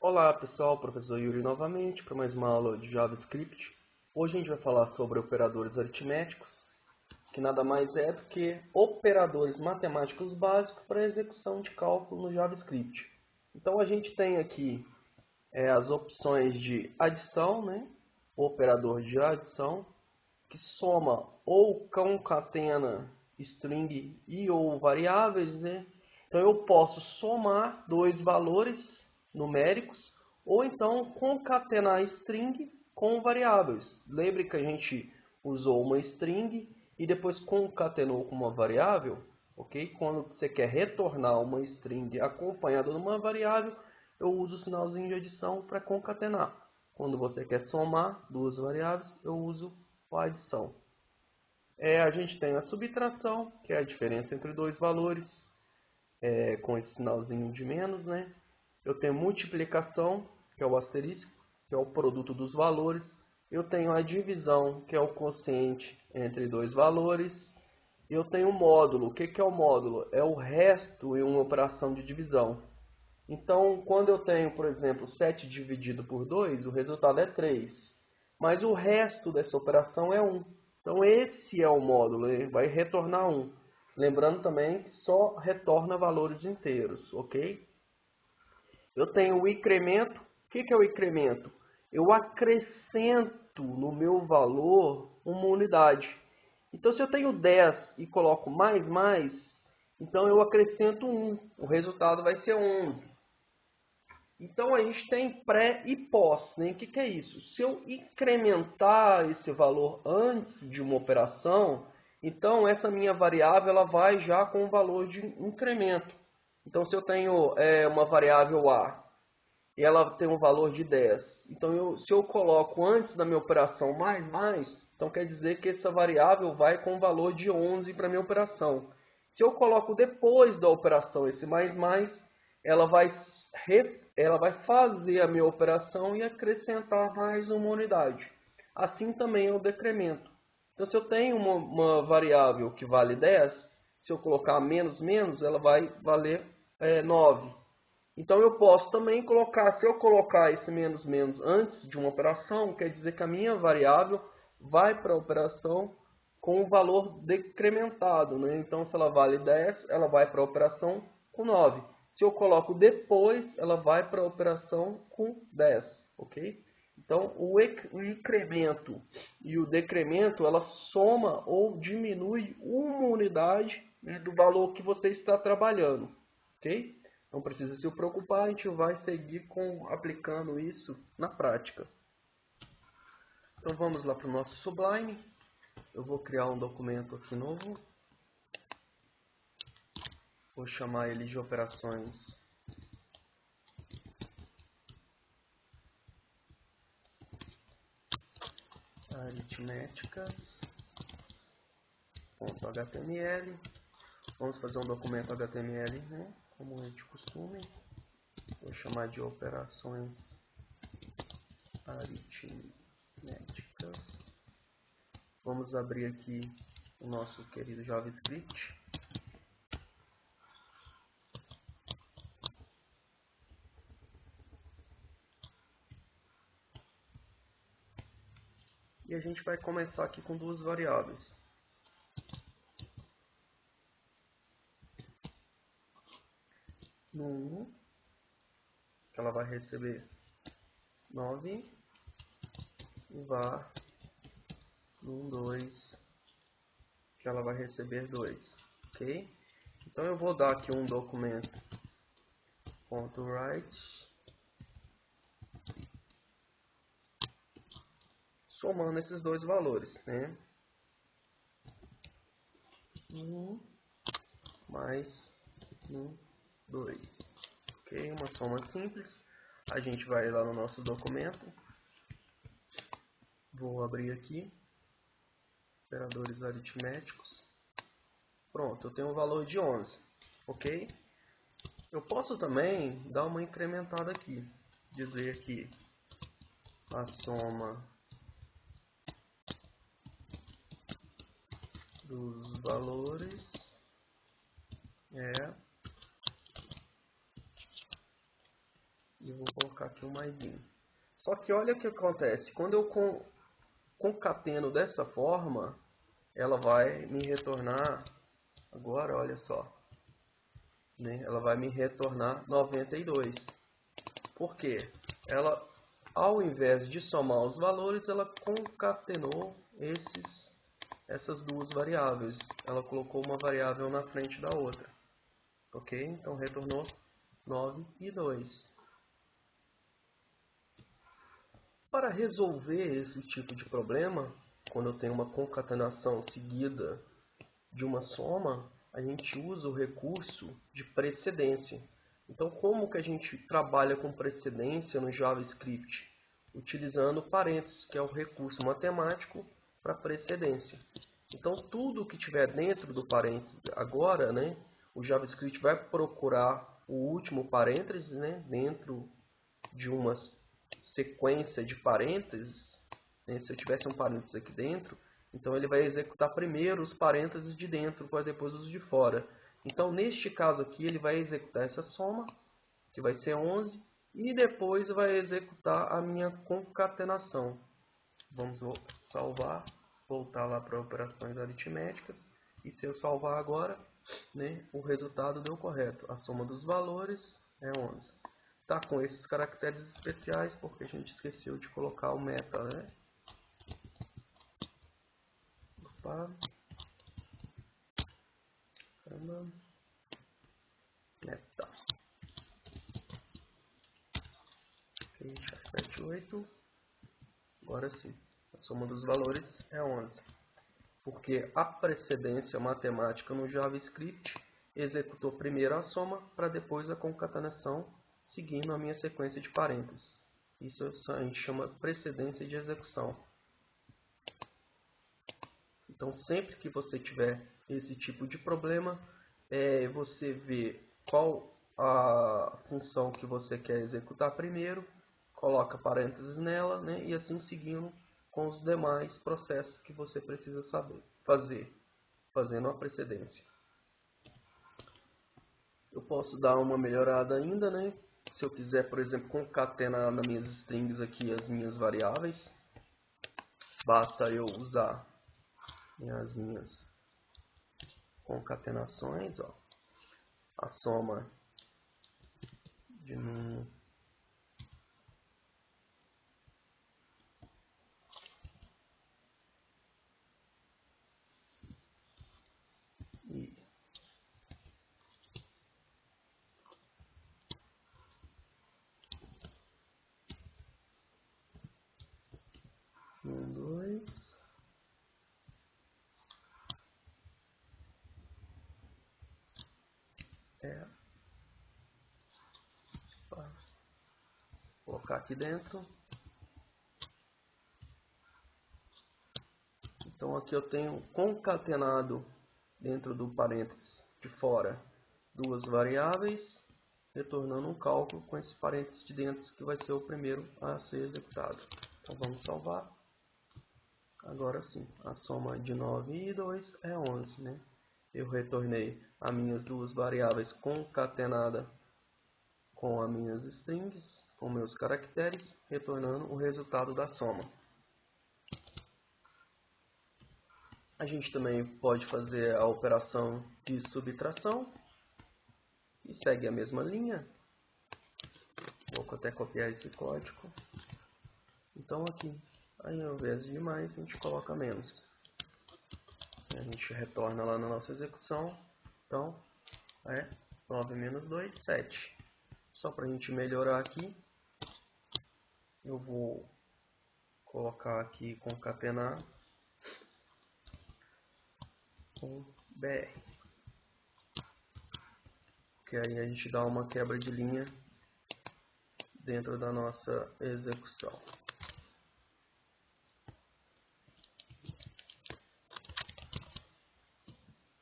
Olá pessoal, professor Yuri novamente para mais uma aula de JavaScript. Hoje a gente vai falar sobre operadores aritméticos, que nada mais é do que operadores matemáticos básicos para execução de cálculo no JavaScript. Então a gente tem aqui as opções de adição, o operador de adição, que soma ou concatena string e ou variáveis, Então eu posso somar dois valores numéricos ou então concatenar string com variáveis. Lembre que a gente usou uma string e depois concatenou com uma variável, ok? Quando você quer retornar uma string acompanhada de uma variável, eu uso o sinalzinho de adição para concatenar. Quando você quer somar duas variáveis, eu uso a adição. A gente tem a subtração, que é a diferença entre dois valores, com esse sinalzinho de menos, Eu tenho multiplicação, que é o asterisco, que é o produto dos valores. Eu tenho a divisão, que é o quociente entre dois valores. Eu tenho o módulo. O que é o módulo? É o resto em uma operação de divisão. Então, quando eu tenho, por exemplo, 7 dividido por 2, o resultado é 3. Mas o resto dessa operação é 1. Então, esse é o módulo, ele vai retornar 1. Lembrando também que só retorna valores inteiros, ok? Eu tenho o incremento. O que é o incremento? Eu acrescento no meu valor uma unidade. Então, se eu tenho 10 e coloco mais, então eu acrescento 1. O resultado vai ser 11. Então, a gente tem pré e pós. O que é isso? Se eu incrementar esse valor antes de uma operação, então essa minha variável ela vai já com o valor de incremento. Então, se eu tenho uma variável A e ela tem um valor de 10, então se eu coloco antes da minha operação mais, então quer dizer que essa variável vai com o valor de 11 para a minha operação. Se eu coloco depois da operação esse mais, ela vai fazer a minha operação e acrescentar mais uma unidade. Assim também é o decremento. Então, se eu tenho uma variável que vale 10, se eu colocar menos, ela vai valer 9. Então, eu posso também colocar, se eu colocar esse menos antes de uma operação, quer dizer que a minha variável vai para a operação com o valor decrementado. Então, se ela vale 10, ela vai para a operação com 9. Se eu coloco depois, ela vai para a operação com 10, ok? Então, o incremento e o decremento, ela soma ou diminui uma unidade do valor que você está trabalhando, ok? Não precisa se preocupar, a gente vai seguir aplicando isso na prática. Então, vamos lá para o nosso Sublime. Eu vou criar um documento aqui novo. Vou chamar ele de operações aritméticas.html. Vamos fazer um documento HTML, como é de costume. Vou chamar de operações aritméticas. Vamos abrir aqui o nosso querido JavaScript. E a gente vai começar aqui com duas variáveis. No 1, que ela vai receber 9, e var no 2, que ela vai receber 2, ok? Então eu vou dar aqui um documento.write, somando esses dois valores, 1 mais 1, 2, ok? Uma soma simples. A gente vai lá no nosso documento. Vou abrir aqui. Operadores aritméticos. Pronto, eu tenho um valor de 11, ok? Eu posso também dar uma incrementada aqui. Dizer que a soma dos valores é E vou colocar aqui um maisinho. Só que olha o que acontece. Quando eu concateno dessa forma, ela vai me retornar, agora olha só, né? Ela vai me retornar 92. Por quê? Ela, ao invés de somar os valores, ela concatenou essas duas variáveis. Ela colocou uma variável na frente da outra. Ok? Então retornou 9 e 2. Para resolver esse tipo de problema, quando eu tenho uma concatenação seguida de uma soma, a gente usa o recurso de precedência. Então, como que a gente trabalha com precedência no JavaScript? Utilizando parênteses, que é o recurso matemático para precedência. Então, tudo que tiver dentro do parênteses agora, né, o JavaScript vai procurar o último parênteses, né, dentro de uma sequência de parênteses, né? Se eu tivesse um parênteses aqui dentro, então ele vai executar primeiro os parênteses de dentro para depois os de fora. Então, neste caso aqui, ele vai executar essa soma, que vai ser 11, e depois vai executar a minha concatenação. Vamos salvar, voltar lá para operações aritméticas, e se eu salvar agora, né, o resultado deu correto. A soma dos valores é 11. Tá com esses caracteres especiais porque a gente esqueceu de colocar o meta, né? Opa. Meta. Ok, 7, 8. Agora sim. A soma dos valores é 11. Porque a precedência matemática no JavaScript executou primeiro a soma para depois a concatenação, seguindo a minha sequência de parênteses. Isso a gente chama precedência de execução. Então, sempre que você tiver esse tipo de problema, você vê qual a função que você quer executar primeiro, coloca parênteses nela, né, e assim seguindo com os demais processos que você precisa fazer, fazendo a precedência. Eu posso dar uma melhorada ainda, né? Se eu quiser, por exemplo, concatenar nas minhas strings aqui as minhas variáveis, basta eu usar as minhas concatenações, ó. A soma de e 2 colocar aqui dentro. Então aqui eu tenho concatenado dentro do parênteses de fora duas variáveis, retornando um cálculo com esse parênteses de dentro que vai ser o primeiro a ser executado. Então vamos salvar. Agora sim, a soma de 9 e 2 é 11, né? Eu retornei as minhas duas variáveis concatenadas com as minhas strings, com meus caracteres, retornando o resultado da soma. A gente também pode fazer a operação de subtração, e segue a mesma linha. Vou até copiar esse código. Então aqui, aí ao invés de mais, a gente coloca menos. A gente retorna lá na nossa execução. Então, 9 menos 2, 7. Só para a gente melhorar aqui, eu vou colocar aqui concatenar com BR. Que aí a gente dá uma quebra de linha dentro da nossa execução.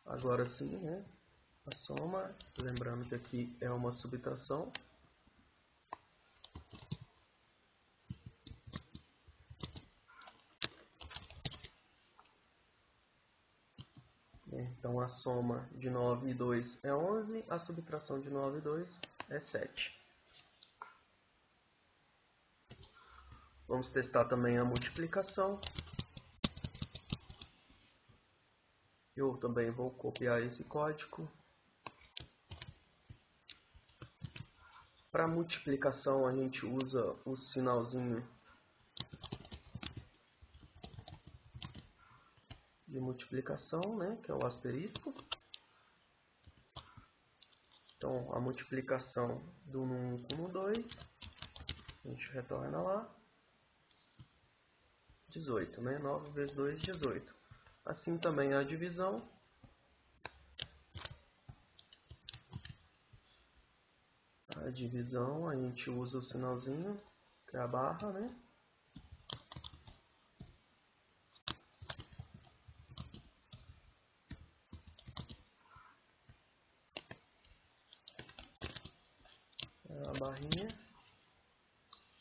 Agora sim, né? A soma, lembrando que aqui é uma subtração. Então a soma de 9 e 2 é 11, a subtração de 9 e 2 é 7. Vamos testar também a multiplicação. Eu também vou copiar esse código. Para multiplicação a gente usa o sinalzinho de multiplicação, né, que é o asterisco. Então a multiplicação do 1 com o 2, a gente retorna lá. 18, né? 9 vezes 2, 18. Assim também a divisão. A divisão, a gente usa o sinalzinho, que é a barra, né? É a barrinha.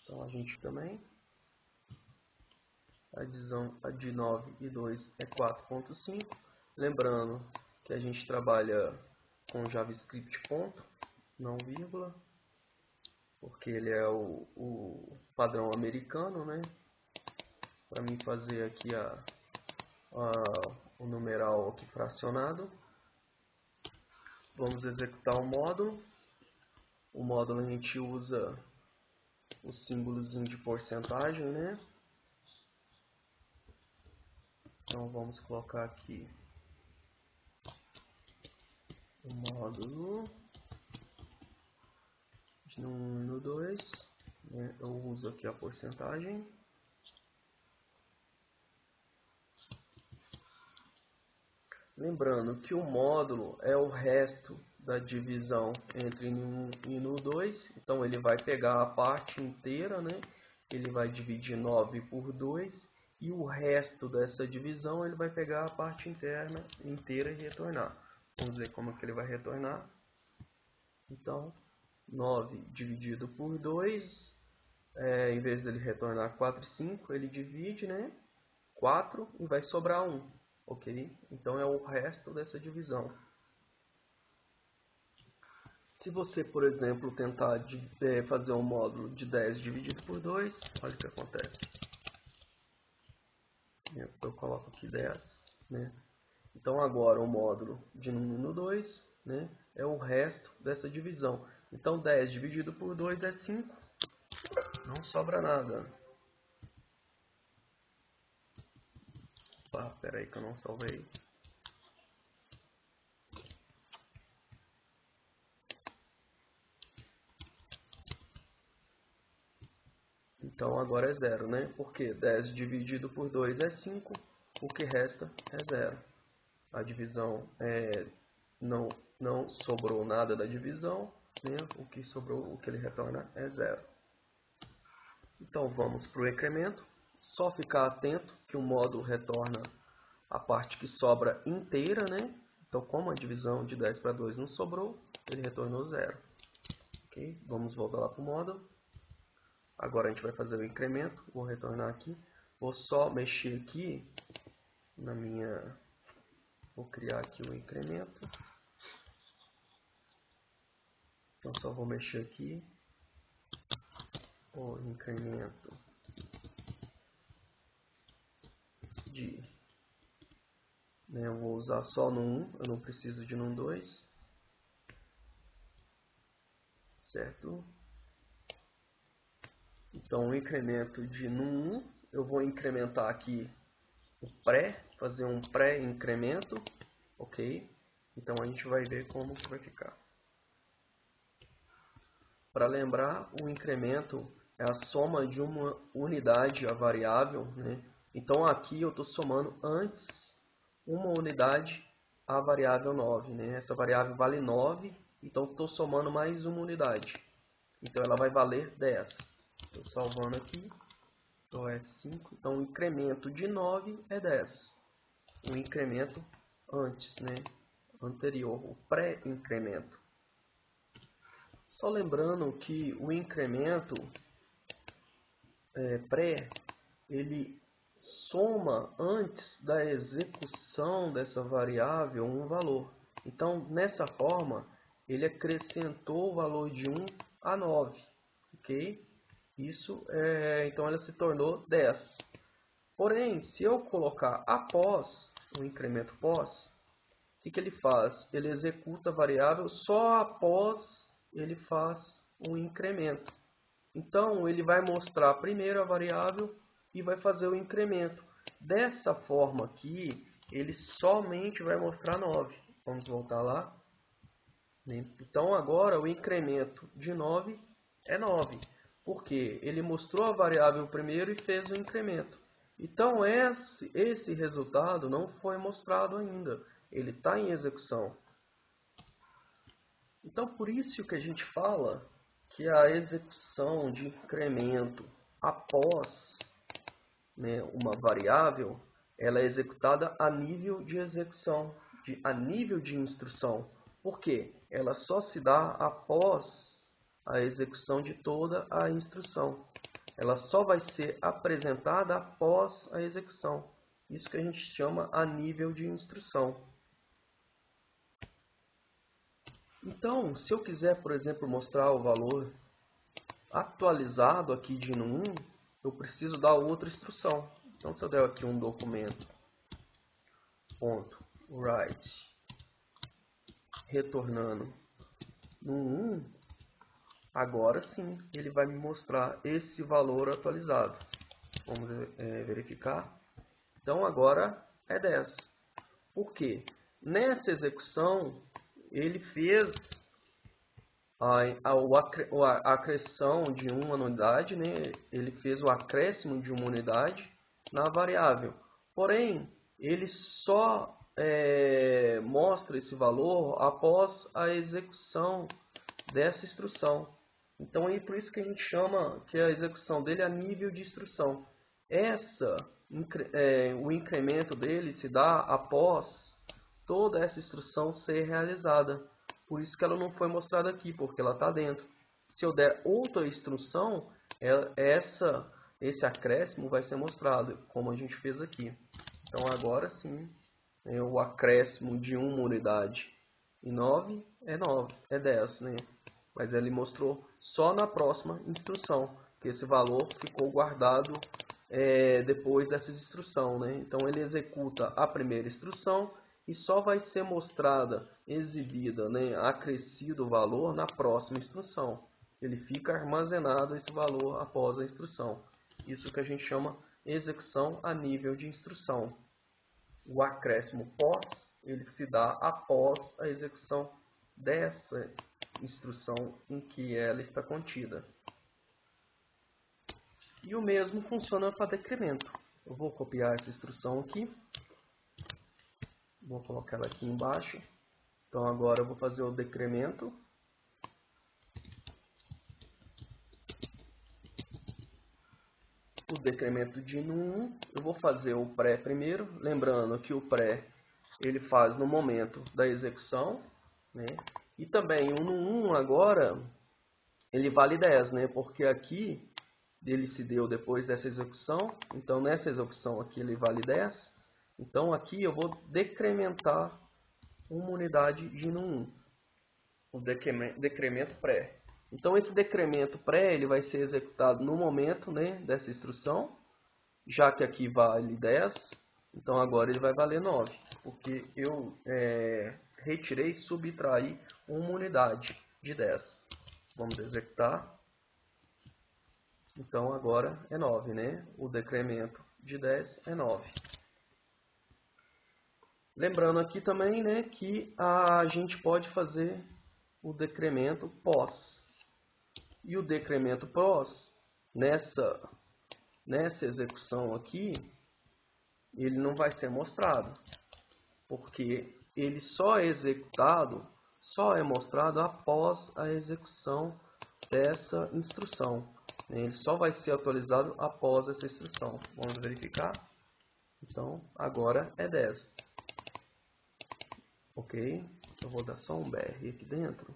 Então a gente também. A de 9 e 2 é 4.5. Lembrando que a gente trabalha com JavaScript ponto, não vírgula, porque ele é o padrão americano, né? Para mim fazer aqui o numeral aqui fracionado. Vamos executar o módulo. O módulo a gente usa o símbolozinho de porcentagem, né? Então vamos colocar aqui o módulo no 1 e no 2, né? Eu uso aqui a porcentagem. Lembrando que o módulo é o resto da divisão entre no 1 e no 2, então ele vai pegar a parte inteira, né? Ele vai dividir 9 por 2 e o resto dessa divisão ele vai pegar a parte inteira e retornar. Vamos ver como que ele vai retornar. Então, 9 dividido por 2, em vez dele retornar 4 e 5, ele divide, né? 4 e vai sobrar 1. Ok? Então é o resto dessa divisão. Se você, por exemplo, tentar fazer um módulo de 10 dividido por 2, olha o que acontece. Eu coloco aqui 10, né? Então agora o módulo de 1 no 2, né, é o resto dessa divisão. Então 10 dividido por 2 é 5. Não sobra nada. Espera aí que eu não salvei. Então agora é 0, né? Porque 10 dividido por 2 é 5, o que resta é 0. A divisão não sobrou nada da divisão, né? O que sobrou, o que ele retorna é 0. Então vamos para o incremento. Só ficar atento que o módulo retorna a parte que sobra inteira, né? Então como a divisão de 10 para 2 não sobrou, ele retornou 0. Ok? Vamos voltar lá para o módulo. Agora a gente vai fazer o incremento. Vou retornar aqui. Vou só mexer aqui na minha... Vou criar aqui o incremento. Então só vou mexer aqui. O incremento de... né, eu vou usar só no 1. Eu não preciso de no 2. Certo? Então o incremento de no 1. Eu vou incrementar aqui o pré. Fazer um pré-incremento. Ok? Então a gente vai ver como que vai ficar. Para lembrar, o incremento é a soma de uma unidade a variável, né? Então aqui eu estou somando antes uma unidade a variável 9. Né? Essa variável vale 9, então estou somando mais uma unidade. Então ela vai valer 10. Estou salvando aqui. Então é 5. Então o incremento de 9 é 10. O incremento antes, né? Anterior, o pré-incremento. Só lembrando que o incremento pré, ele soma antes da execução dessa variável um valor. Então, nessa forma, ele acrescentou o valor de 1 a 9. Ok? Então ela se tornou 10. Porém, se eu colocar após o incremento pós, o que ele faz? Ele executa a variável só após ele faz um incremento. Então, ele vai mostrar primeiro a variável e vai fazer o incremento. Dessa forma aqui, ele somente vai mostrar 9. Vamos voltar lá. Então, agora o incremento de 9 é 9. Porque ele mostrou a variável primeiro e fez o incremento. Então, esse resultado não foi mostrado ainda. Ele está em execução. Então, por isso que a gente fala que a execução de incremento após, né, uma variável, ela é executada a nível de execução, a nível de instrução. Por quê? Ela só se dá após a execução de toda a instrução. Ela só vai ser apresentada após a execução. Isso que a gente chama a nível de instrução. Então, se eu quiser, por exemplo, mostrar o valor atualizado aqui de NUM1, eu preciso dar outra instrução. Então, se eu der aqui um documento, .write, retornando NUM1, agora sim ele vai me mostrar esse valor atualizado. Vamos verificar. Então, agora é 10. Por quê? Nessa execução, ele fez a acrescão de uma unidade, né? Ele fez o acréscimo de uma unidade na variável. Porém, ele só mostra esse valor após a execução dessa instrução. Então, é por isso que a gente chama que a execução dele é a nível de instrução. O incremento dele se dá após toda essa instrução ser realizada. Por isso que ela não foi mostrada aqui, porque ela está dentro. Se eu der outra instrução, esse acréscimo vai ser mostrado, como a gente fez aqui. Então agora sim, o acréscimo de uma unidade em 9 é 10, né? Mas ele mostrou só na próxima instrução, que esse valor ficou guardado depois dessa instrução, né? Então ele executa a primeira instrução e só vai ser mostrada, exibida, né, acrescido o valor na próxima instrução. Ele fica armazenado esse valor após a instrução. Isso que a gente chama execução a nível de instrução. O acréscimo pós, ele se dá após a execução dessa instrução em que ela está contida. E o mesmo funciona para decremento. Eu vou copiar essa instrução aqui. Vou colocar ela aqui embaixo. Então agora eu vou fazer o decremento. O decremento de NUM1. Eu vou fazer o pré primeiro. Lembrando que o pré ele faz no momento da execução, né? E também o NUM1 agora ele vale 10, né? Porque aqui ele se deu depois dessa execução. Então nessa execução aqui ele vale 10. Então aqui eu vou decrementar uma unidade de NUM1, o decremento pré. Então esse decremento pré ele vai ser executado no momento, né, dessa instrução, já que aqui vale 10, então agora ele vai valer 9, porque eu retirei e subtraí uma unidade de 10. Vamos executar. Então agora é 9, né? O decremento de 10 é 9. Lembrando aqui também, né, que a gente pode fazer o decremento pós. E o decremento pós, nessa execução aqui, ele não vai ser mostrado. Porque ele só é executado, só é mostrado após a execução dessa instrução. Ele só vai ser atualizado após essa instrução. Vamos verificar. Então, agora é 10. Ok, eu vou dar só um BR aqui dentro.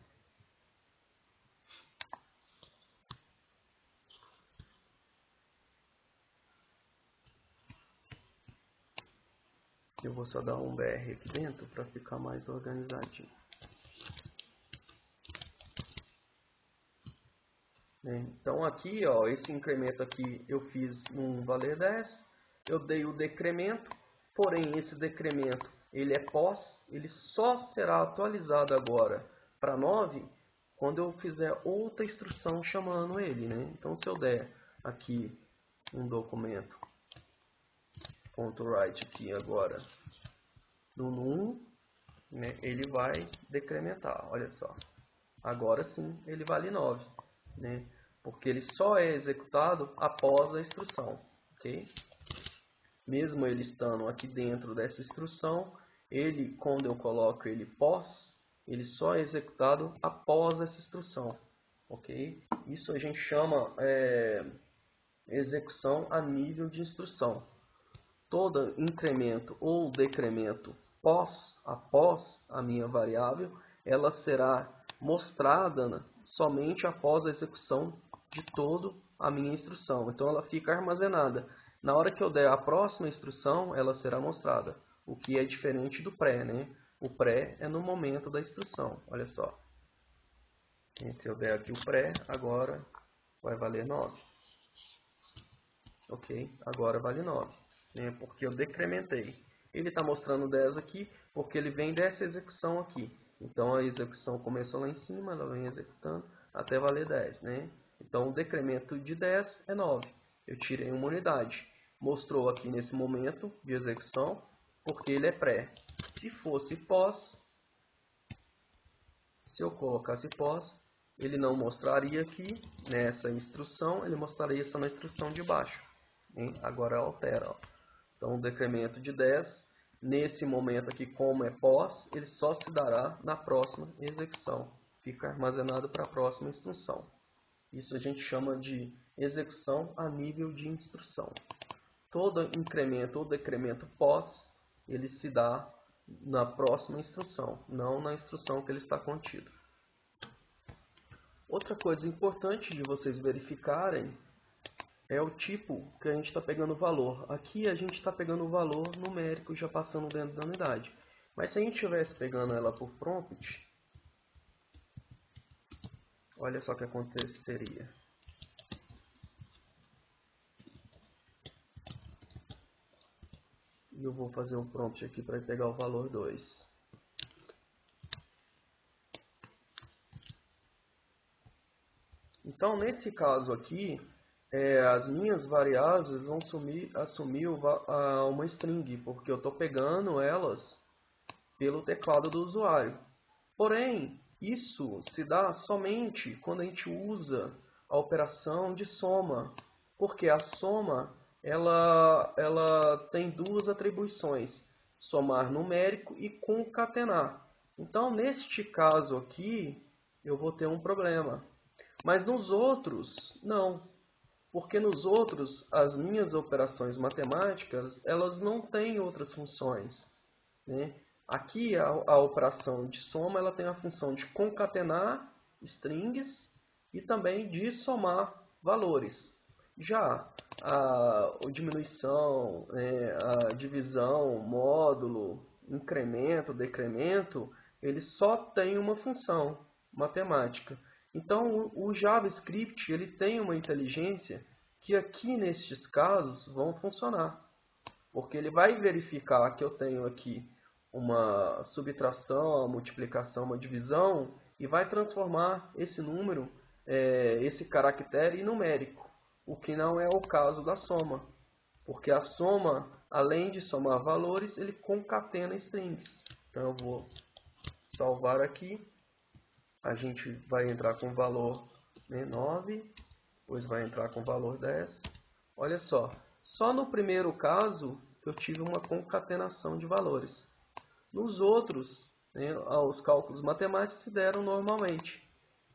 Eu vou só dar um BR aqui dentro para ficar mais organizadinho. Então aqui, ó, esse incremento aqui eu fiz um valer 10, eu dei o decremento, porém esse decremento ele é pós, ele só será atualizado agora para 9 quando eu fizer outra instrução chamando ele, né? Então se eu der aqui um documento .write aqui agora no num, né, ele vai decrementar, olha só. Agora sim ele vale 9, né? Porque ele só é executado após a instrução, ok? Mesmo ele estando aqui dentro dessa instrução, ele, quando eu coloco ele pós, ele só é executado após essa instrução, ok? Isso a gente chama execução a nível de instrução. Todo incremento ou decremento após a minha variável, ela será mostrada somente após a execução de toda a minha instrução. Então ela fica armazenada. Na hora que eu der a próxima instrução, ela será mostrada. O que é diferente do pré, né? O pré é no momento da instrução. Olha só. E se eu der aqui o pré, agora vai valer 9. Ok? Agora vale 9. Né? Porque eu decrementei. Ele está mostrando 10 aqui, porque ele vem dessa execução aqui. Então a execução começou lá em cima, ela vem executando até valer 10. Né? Então o decremento de 10 é 9. Eu tirei uma unidade. Mostrou aqui nesse momento de execução, porque ele é pré. Se fosse pós, se eu colocasse pós, ele não mostraria aqui nessa instrução, ele mostraria só na instrução de baixo. Hein? Agora altera. Ó. Então o decremento de 10, nesse momento aqui, como é pós, ele só se dará na próxima execução. Fica armazenado para a próxima instrução. Isso a gente chama de execução a nível de instrução. Todo incremento ou decremento pós, ele se dá na próxima instrução, não na instrução que ele está contido. Outra coisa importante de vocês verificarem é o tipo que a gente está pegando o valor. Aqui a gente está pegando o valor numérico já passando dentro da unidade. Mas se a gente estivesse pegando ela por prompt, olha só o que aconteceria. E eu vou fazer um prompt aqui para pegar o valor 2. Então, nesse caso aqui, as minhas variáveis vão assumir uma string, porque eu estou pegando elas pelo teclado do usuário. Porém, isso se dá somente quando a gente usa a operação de soma, porque a soma ela tem duas atribuições, somar numérico e concatenar. Então, neste caso aqui, eu vou ter um problema. Mas nos outros, não. Porque nos outros, as minhas operações matemáticas, elas não têm outras funções. Né? Aqui, a operação de soma, ela tem a função de concatenar strings e também de somar valores. Já a diminuição, a divisão, módulo, incremento, decremento, ele só tem uma função matemática. Então, o JavaScript ele tem uma inteligência que aqui nestes casos vão funcionar. Porque ele vai verificar que eu tenho aqui uma subtração, uma multiplicação, uma divisão e vai transformar esse número, esse caractere em numérico. O que não é o caso da soma. Porque a soma, além de somar valores, ele concatena strings. Então eu vou salvar aqui. A gente vai entrar com o valor 9, depois vai entrar com o valor 10. Olha só no primeiro caso eu tive uma concatenação de valores. Nos outros, os cálculos matemáticos se deram normalmente.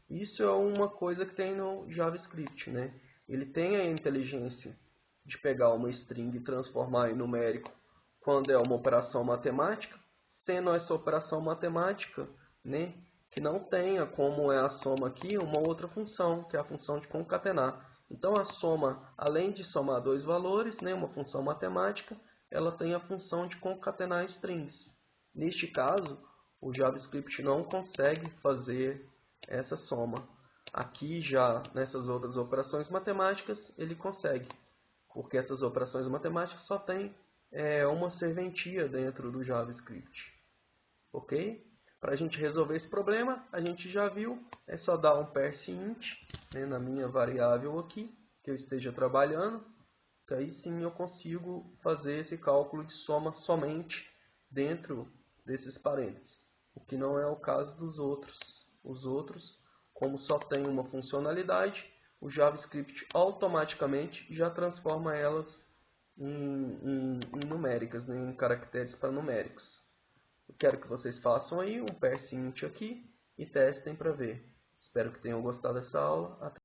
Isso é uma coisa que tem no JavaScript. Né? Ele tem a inteligência de pegar uma string e transformar em numérico quando é uma operação matemática, sendo essa operação matemática, né, que não tenha, como é a soma aqui, uma outra função, que é a função de concatenar. Então a soma, além de somar dois valores, né, uma função matemática, ela tem a função de concatenar strings. Neste caso, o JavaScript não consegue fazer essa soma. Aqui já nessas outras operações matemáticas ele consegue, porque essas operações matemáticas só tem uma serventia dentro do JavaScript. Ok? Para a gente resolver esse problema, a gente já viu, é só dar um parseInt, né, na minha variável aqui, que eu esteja trabalhando, que aí sim eu consigo fazer esse cálculo de soma somente dentro desses parênteses, o que não é o caso dos outros. Os outros, como só tem uma funcionalidade, o JavaScript automaticamente já transforma elas em numéricas, né, em caracteres para numéricos. Eu quero que vocês façam aí um parseInt aqui e testem para ver. Espero que tenham gostado dessa aula.